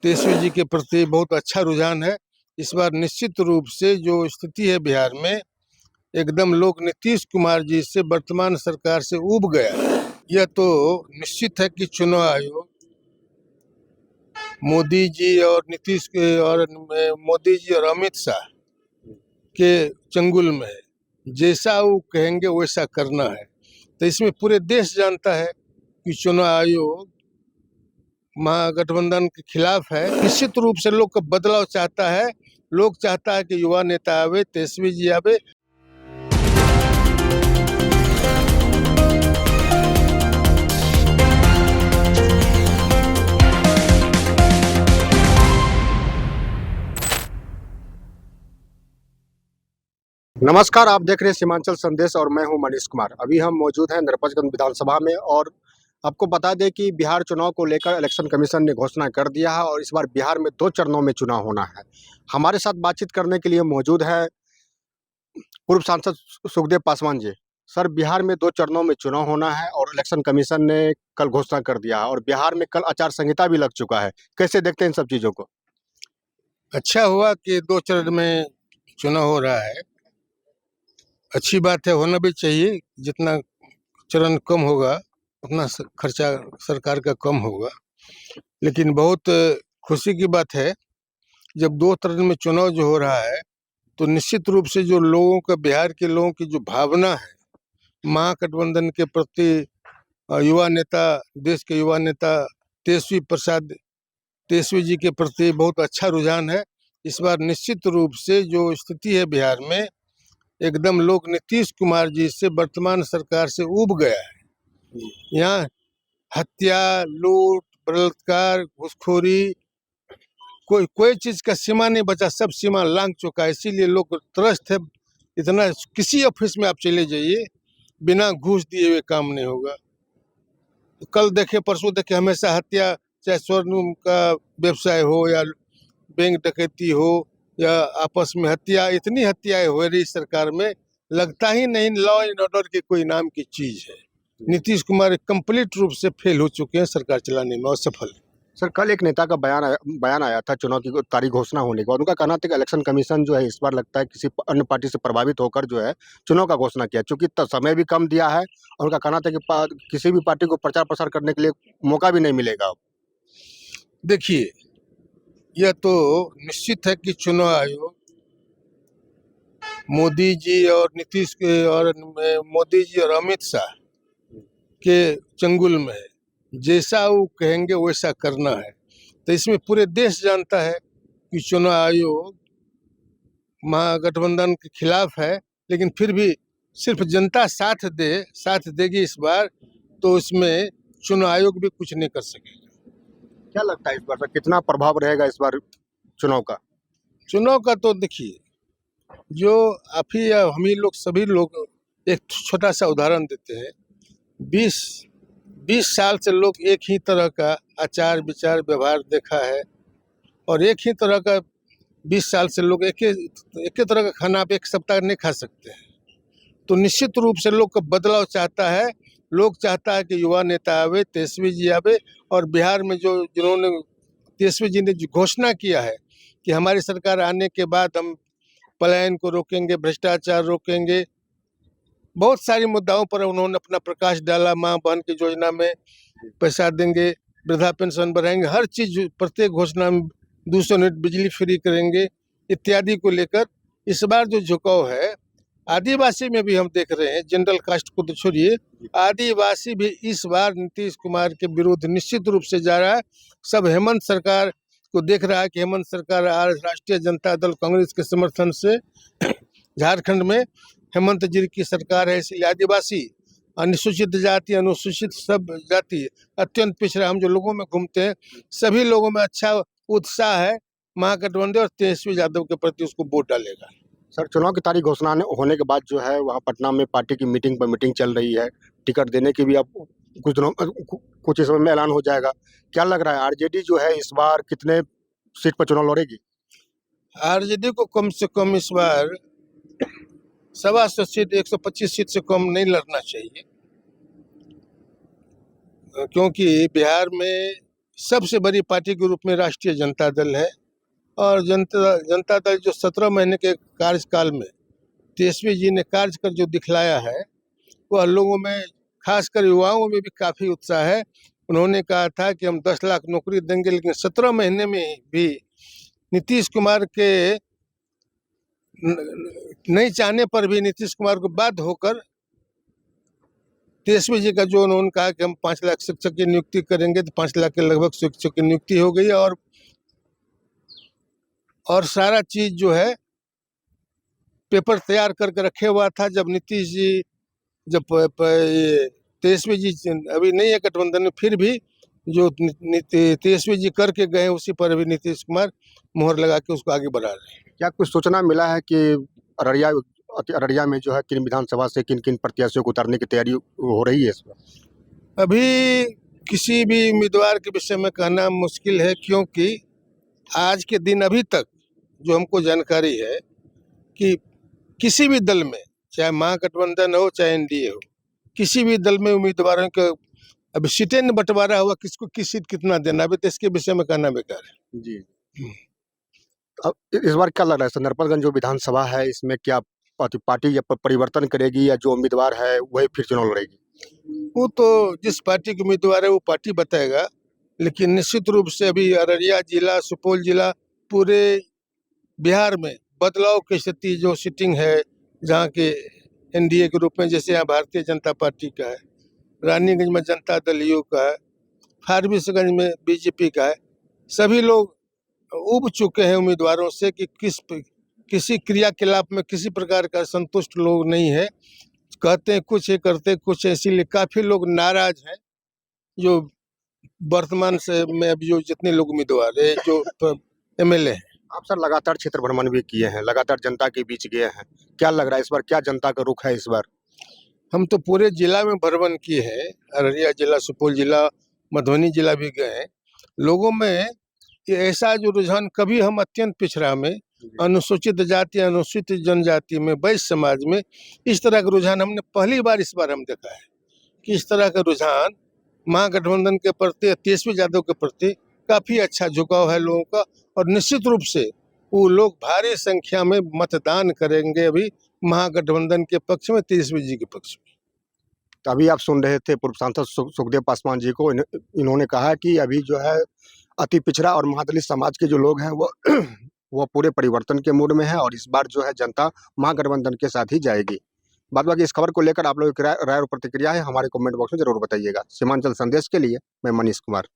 तेजस्वी जी के प्रति बहुत अच्छा रुझान है। इस बार निश्चित रूप से जो स्थिति है बिहार में, एकदम लोग नीतीश कुमार जी से, वर्तमान सरकार से ऊब गया है। यह तो निश्चित है कि चुनाव आयोग मोदी जी और नीतीश के और मोदी जी और अमित शाह के चंगुल में है। जैसा वो कहेंगे वैसा करना है। तो इसमें पूरे देश जानता है कि चुनाव आयोग महागठबंधन के खिलाफ है। निश्चित रूप से लोग का बदलाव चाहता है। लोग चाहता है कि युवा नेता आवे, तेजस्वी जी आवे। नमस्कार, आप देख रहे हैं सीमांचल संदेश और मैं हूं मनीष कुमार। अभी हम मौजूद हैं नरपतगंज विधानसभा में और आपको बता दें कि बिहार चुनाव को लेकर इलेक्शन कमीशन ने घोषणा कर दिया है और इस बार बिहार में 2 चरणों में चुनाव होना है। हमारे साथ बातचीत करने के लिए मौजूद है पूर्व सांसद सुखदेव पासवान जी। सर, बिहार में 2 चरणों में चुनाव होना है और इलेक्शन कमीशन ने कल घोषणा कर दिया है और बिहार में कल आचार संहिता भी लग चुका है। कैसे देखते हैं इन सब चीज़ों को? अच्छा हुआ कि 2 चरण में चुनाव हो रहा है। अच्छी बात है, होना भी चाहिए। जितना चरण कम होगा उतना खर्चा सरकार का कम होगा। लेकिन बहुत खुशी की बात है, जब 2 चरण में चुनाव जो हो रहा है तो निश्चित रूप से जो लोगों का, बिहार के लोगों की जो भावना है महागठबंधन के प्रति, युवा नेता, देश के युवा नेता तेजस्वी जी के प्रति बहुत अच्छा रुझान है। इस बार निश्चित रूप से जो स्थिति है बिहार में, एकदम लोग नीतीश कुमार जी से, वर्तमान सरकार से ऊब गया है। यहाँ हत्या, लूट, बलात्कार, घूसखोरी, कोई कोई चीज का सीमा नहीं बचा, सब सीमा लांघ चुका है। इसीलिए लोग त्रस्त है। इतना किसी ऑफिस में आप चले जाइए, बिना घूस दिए हुए काम नहीं होगा। तो कल देखे, परसों देखे, हमेशा हत्या, चाहे स्वर्ण का व्यवसाय हो या बैंक डकैती हो या आपस में हत्या, इतनी हत्याएं हो रही सरकार में, लगता ही नहीं लॉ एंड ऑर्डर की कोई नाम की चीज है। नीतीश कुमार कंप्लीट रूप से फेल हो चुके हैं सरकार चलाने में, असफल। सर, कल एक नेता का बयान आया था चुनाव की तारीख घोषणा होने के बाद। उनका कहना था कि इलेक्शन कमीशन जो है इस बार लगता है किसी अन्य पार्टी से प्रभावित होकर जो है चुनाव का घोषणा किया, चूंकि समय भी कम दिया है और उनका कहना था कि किसी भी पार्टी को प्रचार प्रसार करने के लिए मौका भी नहीं मिलेगा। देखिए, यह तो निश्चित है कि चुनाव आयोग मोदी जी और नीतीश के और मोदी जी और अमित शाह के चंगुल में है। जैसा वो कहेंगे वैसा करना है। तो इसमें पूरे देश जानता है कि चुनाव आयोग महागठबंधन के खिलाफ है। लेकिन फिर भी सिर्फ जनता साथ देगी इस बार, तो इसमें चुनाव आयोग भी कुछ नहीं कर सकेगा। क्या लगता है इस बार सर कितना प्रभाव रहेगा इस बार चुनाव का? चुनाव का तो देखिए, जो आप ही या हम ही लोग, सभी लोग एक छोटा सा उदाहरण देते हैं। 20 साल से लोग एक ही तरह का आचार विचार व्यवहार देखा है और एक ही तरह का 20 साल से लोग एक ही तरह का खाना आप एक सप्ताह नहीं खा सकते हैं। तो निश्चित रूप से लोग का बदलाव चाहता है। लोग चाहता है कि युवा नेता आवे, तेजस्वी जी आवे। और बिहार में जिन्होंने, तेजस्वी जी ने जो घोषणा किया है कि हमारी सरकार आने के बाद हम पलायन को रोकेंगे, भ्रष्टाचार रोकेंगे, बहुत सारी मुद्दाओं पर उन्होंने अपना प्रकाश डाला। माँ बहन की योजना में पैसा देंगे, वृद्धा पेंशन बढ़ाएंगे, हर चीज, प्रत्येक घोषणा में 200 यूनिट बिजली फ्री करेंगे इत्यादि को लेकर इस बार जो झुकाव है, आदिवासी में भी हम देख रहे हैं। जनरल कास्ट को तो छोड़िए, आदिवासी भी इस बार नीतीश कुमार के विरुद्ध निश्चित रूप से जा रहा है। सब हेमंत सरकार को देख रहा है कि हेमंत सरकार आज राष्ट्रीय जनता दल कांग्रेस के समर्थन से झारखंड में हेमंत जी की सरकार है। इसलिए आदिवासी, अनुसूचित जाति, अनुसूचित सब जाति, अत्यंत पिछड़ा, हम जो लोगों में घूमते हैं, सभी लोगों में अच्छा उत्साह है महागठबंधन और तेजस्वी यादव के प्रति, उसको वोट डालेगा। सर, चुनाव की तारीख घोषणा होने के बाद जो है वहाँ पटना में पार्टी की मीटिंग चल रही है। टिकट देने की भी अब कुछ ही समय में ऐलान हो जाएगा। क्या लग रहा है आरजेडी जो है इस बार कितने सीट पर चुनाव लड़ेगी? आरजेडी को कम से कम इस बार 125 सीट, 125 सीट से कम नहीं लड़ना चाहिए, क्योंकि बिहार में सबसे बड़ी पार्टी के रूप में राष्ट्रीय जनता दल है। और जनता दल जो 17 महीने के कार्यकाल में तेजस्वी जी ने कार्य कर जो दिखलाया है, वह लोगों में, खासकर युवाओं में भी काफ़ी उत्साह है। उन्होंने कहा था कि हम 10 लाख नौकरी देंगे, लेकिन 17 महीने में भी नीतीश कुमार के नहीं चाहने पर भी नीतीश कुमार को बाध्य होकर तेजस्वी जी का जो उन्होंने कहा कि हम 5 लाख शिक्षक की नियुक्ति करेंगे, तो 5 लाख के लगभग शिक्षक की नियुक्ति हो गई। और सारा चीज जो है पेपर तैयार करके रखे हुआ था। जब नीतीश जी, जब तेजस्वी जी अभी नहीं है गठबंधन में, फिर भी जो तेजस्वी जी करके गए उसी पर अभी नीतीश कुमार मोहर लगा के उसको आगे बढ़ा रहे हैं। क्या कुछ सूचना मिला है कि अररिया में जो है किन विधानसभा से किन किन प्रत्याशियों को उतारने की तैयारी हो रही है इस वक्त? अभी किसी भी उम्मीदवार के विषय में कहना मुश्किल है, क्योंकि आज के दिन अभी तक जो हमको जानकारी है कि किसी भी दल में, चाहे महागठबंधन हो चाहे एनडीए हो, किसी भी दल में उम्मीदवारों के अभी सीटें नहीं बंटवारा हुआ, किसको किस सीट कितना देना, अभी तो इसके विषय में कहना बेकार है जी। अब इस बार क्या लग रहा है नरपतगंज जो विधानसभा है, इसमें क्या पार्टी या परिवर्तन करेगी या जो उम्मीदवार है वही फिर चुनाव लड़ेगी? वो तो जिस पार्टी के उम्मीदवार है वो पार्टी बताएगा, लेकिन निश्चित रूप से अभी अररिया जिला, सुपौल जिला, पूरे बिहार में बदलाव की स्थिति जो सिटिंग है, जहाँ के एनडीए के रूप में, जैसे यहाँ भारतीय जनता पार्टी का है, रानीगंज में जनता दल यू का है, फारबिसगंज में बीजेपी का है, सभी लोग उब चुके हैं उम्मीदवारों से कि किसी क्रियाकलाप में किसी प्रकार का संतुष्ट लोग नहीं है। कहते हैं कुछ है, करते कुछ है, इसीलिए काफ़ी लोग नाराज हैं। जो वर्तमान से में अभी जो जितने लोग उम्मीदवार है, जो एमएलए हैं। आप सर लगातार क्षेत्र भ्रमण भी किए हैं, लगातार जनता के बीच गए हैं, क्या लग रहा है इस बार क्या जनता का रुख है इस बार? हम तो पूरे जिला में भ्रमण किए हैं, अररिया जिला, सुपौल जिला, मधुबनी जिला भी गए हैं। लोगों में ये ऐसा जो रुझान कभी हम अत्यंत पिछड़ा में, अनुसूचित जाति, अनुसूचित जनजाति में, वैश्य समाज में इस तरह का रुझान हमने पहली बार इस बार हम देखा है कि इस तरह का रुझान महागठबंधन के प्रति, तेजस्वी यादव के प्रति काफ़ी अच्छा झुकाव है लोगों का। और निश्चित रूप से वो लोग भारी संख्या में मतदान करेंगे अभी महागठबंधन के पक्ष में, तेजस्वी जी के पक्ष में। तो अभी आप सुन रहे थे पूर्व सांसद सुखदेव पासवान जी को, इन्होंने कहा कि अभी जो है अति पिछड़ा और महादलित समाज के जो लोग हैं वो वो पूरे परिवर्तन के मूड में है और इस बार जो है जनता महागठबंधन के साथ ही जाएगी। बाद बाकी इस खबर को लेकर आप लोगों की राय और प्रतिक्रिया है हमारे कमेंट बॉक्स में जरूर बताइएगा। सीमांचल संदेश के लिए मैं मनीष कुमार।